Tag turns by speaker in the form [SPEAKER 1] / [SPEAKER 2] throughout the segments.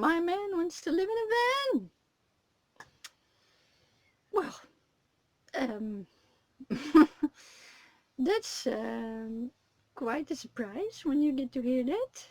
[SPEAKER 1] my man wants to live in a van. Well, um, that's quite a surprise when you get to hear that.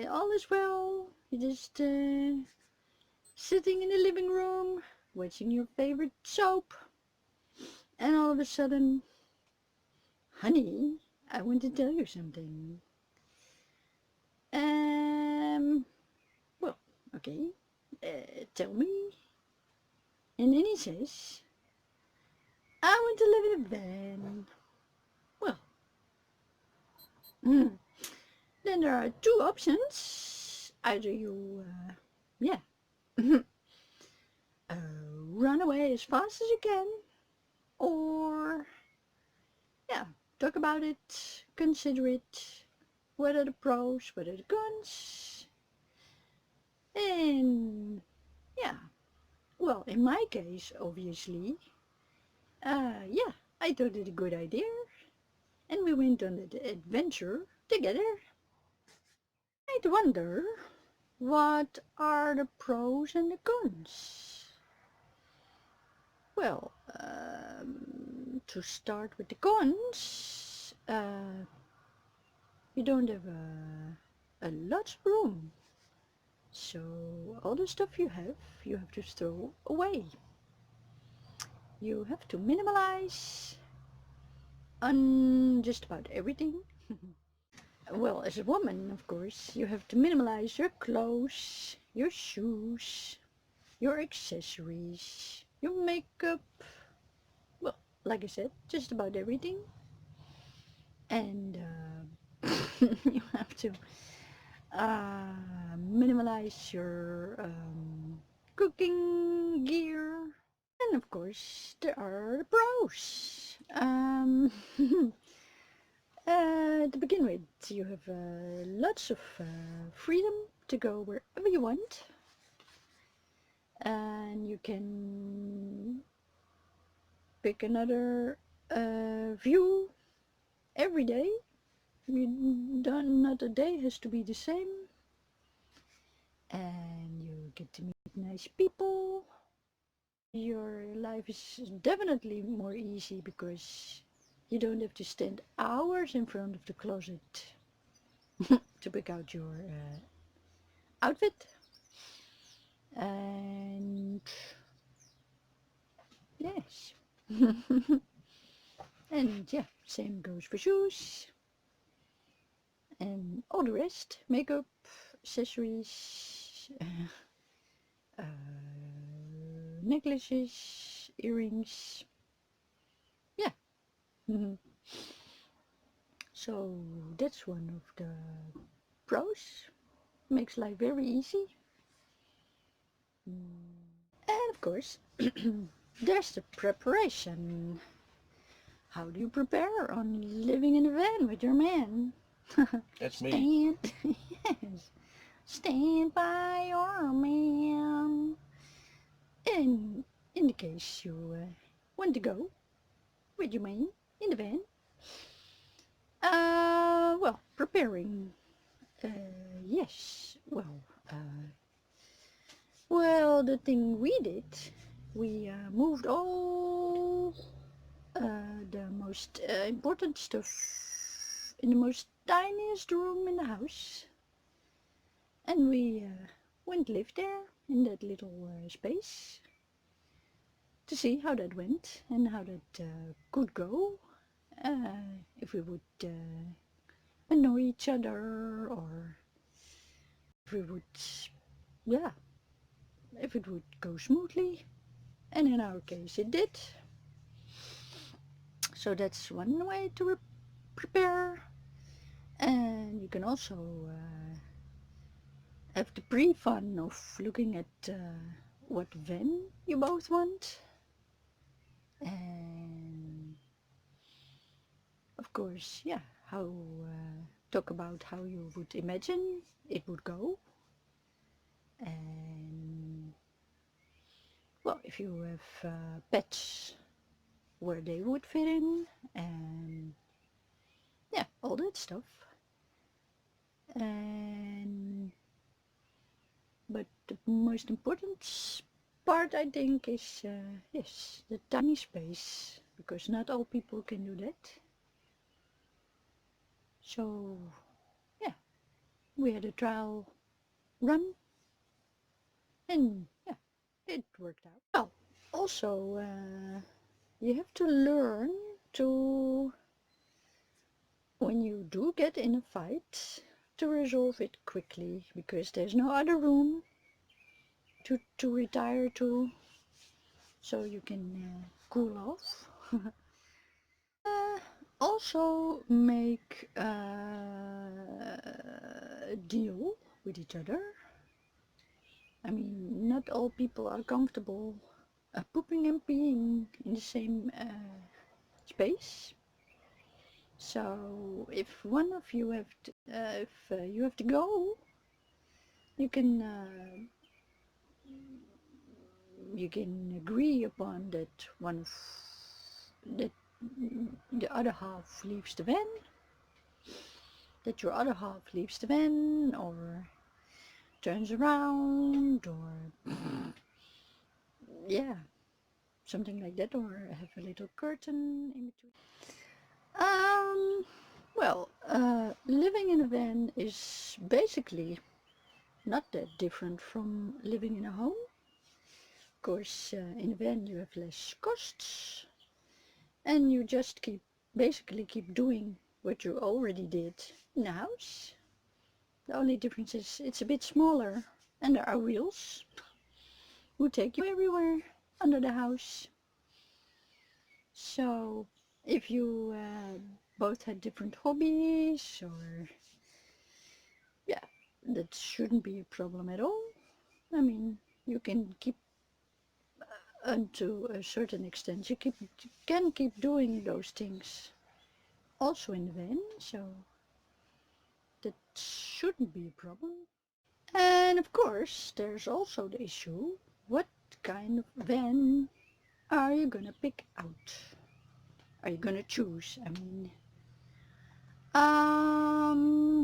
[SPEAKER 1] All is well. You're just sitting in the living room, watching your favorite soap, and all of a sudden, honey, I want to tell you something. Um, well, okay, tell me. And then he says, I want to live in a van. Well, then there are two options. Either you, yeah, run away as fast as you can, or, yeah, talk about it, consider it, what are the pros, what are the cons, and, yeah, well, in my case, obviously, yeah, I thought it a good idea, and we went on the adventure together. I'd wonder, what are the pros and the cons? Well, to start with the cons, you don't have a lot of room. So all the stuff you have to throw away. You have to minimalize on just about everything. Well, as a woman, of course, you have to minimalize your clothes, your shoes, your accessories, your makeup, well, like I said, just about everything. And you have to minimalize your cooking gear. And of course, there are the pros. To begin with, you have lots of freedom to go wherever you want. And you can pick another view every day. Not a day has to be the same. And you get to meet nice people. Your life is definitely more easy because you don't have to stand hours in front of the closet to pick out your outfit. And yes. And yeah, same goes for shoes and all the rest, makeup, accessories, uh, necklaces, earrings, yeah. So that's one of the pros, makes life very easy. And of course, there's the preparation. How do you prepare on living in a van with your man?
[SPEAKER 2] That's me.
[SPEAKER 1] Stand, yes, stand by your man. In the case you want to go with your man in the van, well, preparing, uh, yes, well, the thing we did, we moved all the most important stuff in the most tiniest room in the house, and we went live there in that little space to see how that went and how that could go, if we would annoy each other, or if we would, yeah, if it would go smoothly, and in our case it did. So that's one way to prepare. And you can also have the pre-fun of looking at what van you both want, and of course, yeah, how talk about how you would imagine it would go. And well, if you have pets, where they would fit in, and yeah, all that stuff. And but the most important part I think is yes, the tiny space, because not all people can do that. So yeah, we had a trial run and yeah, it worked out. Well, also you have to learn to, when you do get in a fight, to resolve it quickly, because there's no other room to retire to, so you can cool off. Also make a deal with each other. I mean, not all people are comfortable pooping and peeing in the same space. So if one of you have to, if you have to go, you can agree upon that that the other half leaves the van, that your other half leaves the van, or turns around, or yeah, something like that, or have a little curtain in between. Well, living in a van is basically not that different from living in a home. Of course, in a van you have less costs, and you just basically keep doing what you already did in the house. The only difference is it's a bit smaller, and there are wheels who take you everywhere under the house. So if you both had different hobbies, or yeah, that shouldn't be a problem at all. I mean, you can keep to a certain extent, you can keep doing those things also in the van, so that shouldn't be a problem. And of course, there's also the issue, what kind of van are you gonna pick out? Are you gonna choose? I mean,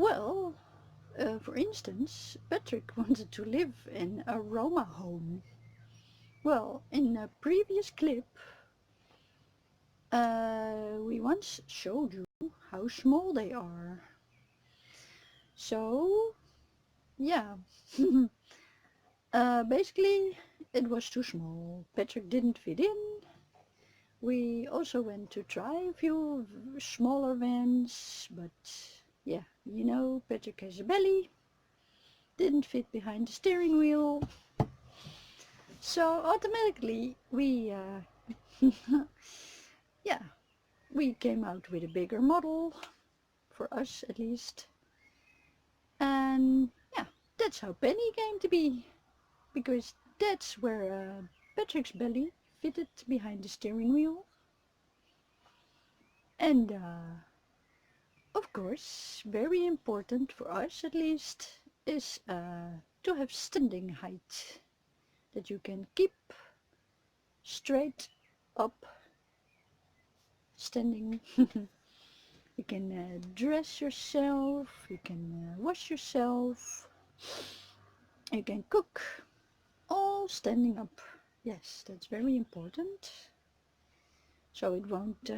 [SPEAKER 1] well, for instance, Patrick wanted to live in a Roma home. Well, in a previous clip, we once showed you how small they are. So, yeah. Basically, it was too small. Patrick didn't fit in. We also went to try a few smaller vans, but yeah, you know, Patrick has a belly, didn't fit behind the steering wheel. So automatically we, yeah, we came out with a bigger model, for us at least. And yeah, that's how Penny came to be, because that's where Patrick's belly fitted behind the steering wheel. And of course, very important for us at least, is to have standing height, that you can keep straight up standing. You can dress yourself, you can wash yourself, you can cook, all standing up. Yes, that's very important. So it won't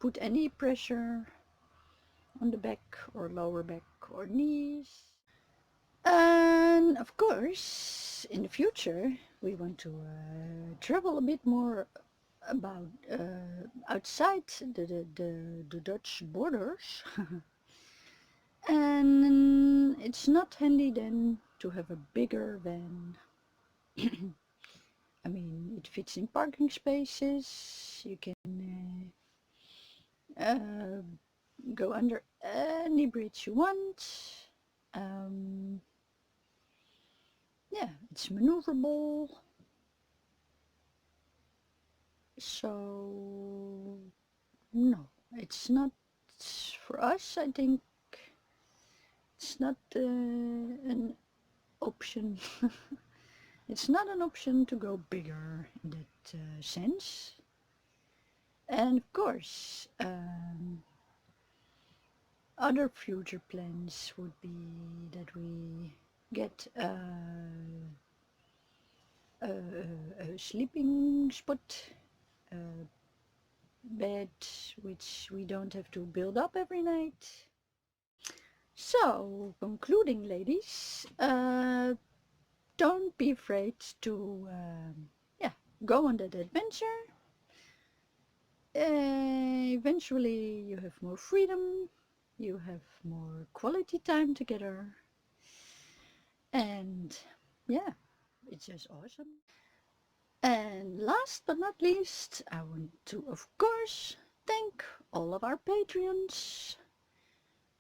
[SPEAKER 1] put any pressure on the back or lower back or knees. And of course, in the future, we want to travel a bit more about outside the Dutch borders. And it's not handy then to have a bigger van. I mean, it fits in parking spaces, you can go under any bridge you want. Yeah, it's maneuverable. So no, it's not, for us I think it's not an option. It's not an option to go bigger in that sense. And of course, other future plans would be that we get sleeping spot, bed which we don't have to build up every night. So, concluding ladies, don't be afraid to go on that adventure. Eventually you have more freedom, you have more quality time together, and yeah, it's just awesome. And last but not least, I want to of course thank all of our Patreons,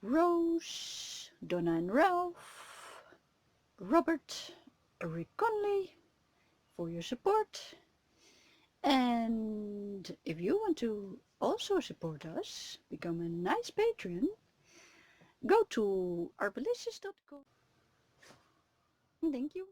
[SPEAKER 1] Rose, Donna and Ralph, Robert, Rick Conley, for your support. And if you want to also support us, become a nice patron, go to arbalissus.com. Thank you.